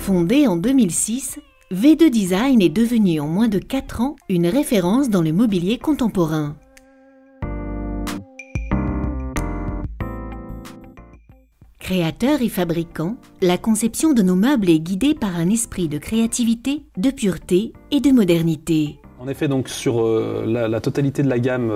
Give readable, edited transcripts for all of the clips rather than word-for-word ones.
Fondé en 2006, V2 Design est devenu en moins de 4 ans une référence dans le mobilier contemporain. Créateur et fabricant, la conception de nos meubles est guidée par un esprit de créativité, de pureté et de modernité. En effet, donc sur la totalité de la gamme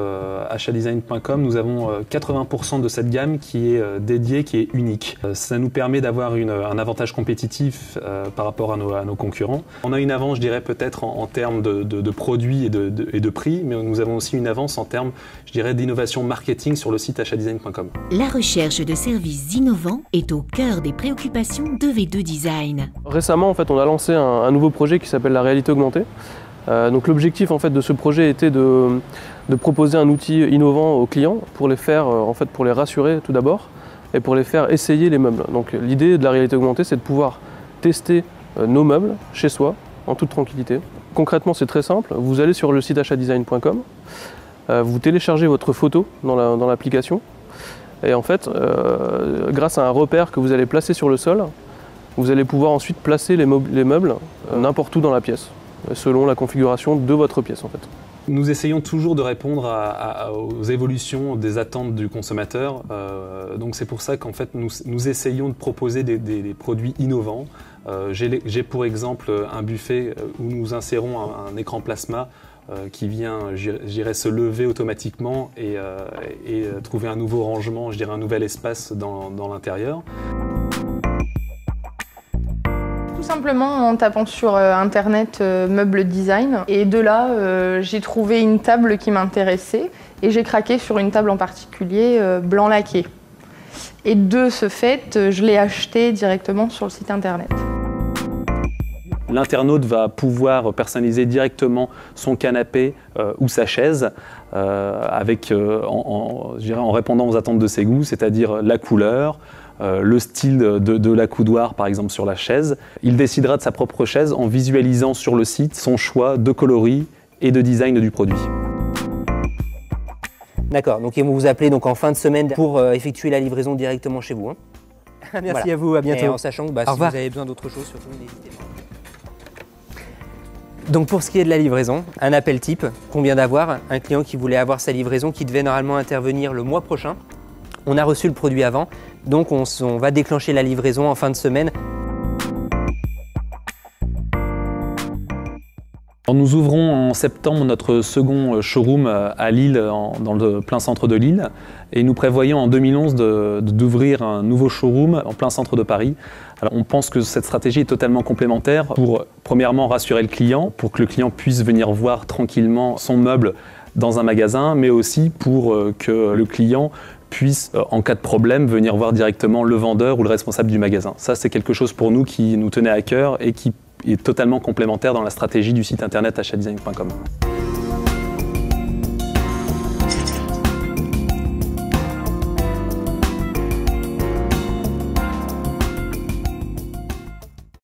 achatdesign.com, nous avons 80% de cette gamme qui est dédiée, qui est unique. Ça nous permet d'avoir un avantage compétitif par rapport à nos concurrents. On a une avance, je dirais, peut-être en termes de produits et de prix, mais nous avons aussi une avance en termes, je dirais, d'innovation marketing sur le site achatdesign.com. La recherche de services innovants est au cœur des préoccupations de V2 Design. Récemment, en fait, on a lancé un nouveau projet qui s'appelle la réalité augmentée. Donc l'objectif en fait de ce projet était de proposer un outil innovant aux clients pour les faire pour les rassurer tout d'abord et pour les faire essayer les meubles. Donc l'idée de la réalité augmentée, c'est de pouvoir tester nos meubles chez soi en toute tranquillité. Concrètement, c'est très simple. Vous allez sur le site achatdesign.com, vous téléchargez votre photo dans l'application et en fait, grâce à un repère que vous allez placer sur le sol, vous allez pouvoir ensuite placer les meubles n'importe où dans la pièce, selon la configuration de votre pièce en fait. Nous essayons toujours de répondre aux évolutions des attentes du consommateur. Donc c'est pour ça qu'en fait nous essayons de proposer des produits innovants. J'ai pour exemple un buffet où nous insérons un écran plasma qui vient, je dirais, se lever automatiquement et trouver un nouveau rangement, je dirais un nouvel espace dans l'intérieur. Tout simplement en tapant sur internet meuble design et de là j'ai trouvé une table qui m'intéressait et j'ai craqué sur une table en particulier blanc laqué. Et de ce fait, je l'ai acheté directement sur le site internet. L'internaute va pouvoir personnaliser directement son canapé ou sa chaise en répondant aux attentes de ses goûts, c'est-à-dire la couleur, le style de l'accoudoir par exemple sur la chaise. Il décidera de sa propre chaise en visualisant sur le site son choix de coloris et de design du produit. D'accord, donc ils vont vous appeler donc en fin de semaine pour effectuer la livraison directement chez vous. Hein. Merci voilà. à vous, à bientôt. Et en sachant que si vous avez besoin d'autre chose, surtout n'hésitez pas. Donc pour ce qui est de la livraison, un appel type qu'on vient d'avoir, un client qui voulait avoir sa livraison qui devait normalement intervenir le mois prochain. On a reçu le produit avant, donc on va déclencher la livraison en fin de semaine. Nous ouvrons en septembre notre second showroom à Lille, dans le plein centre de Lille. Et nous prévoyons en 2011 d'ouvrir un nouveau showroom en plein centre de Paris. Alors, on pense que cette stratégie est totalement complémentaire pour, premièrement, rassurer le client, pour que le client puisse venir voir tranquillement son meuble dans un magasin, mais aussi pour que le client puisse, en cas de problème, venir voir directement le vendeur ou le responsable du magasin. Ça, c'est quelque chose pour nous qui nous tenait à cœur et qui est totalement complémentaire dans la stratégie du site internet achatdesign.com.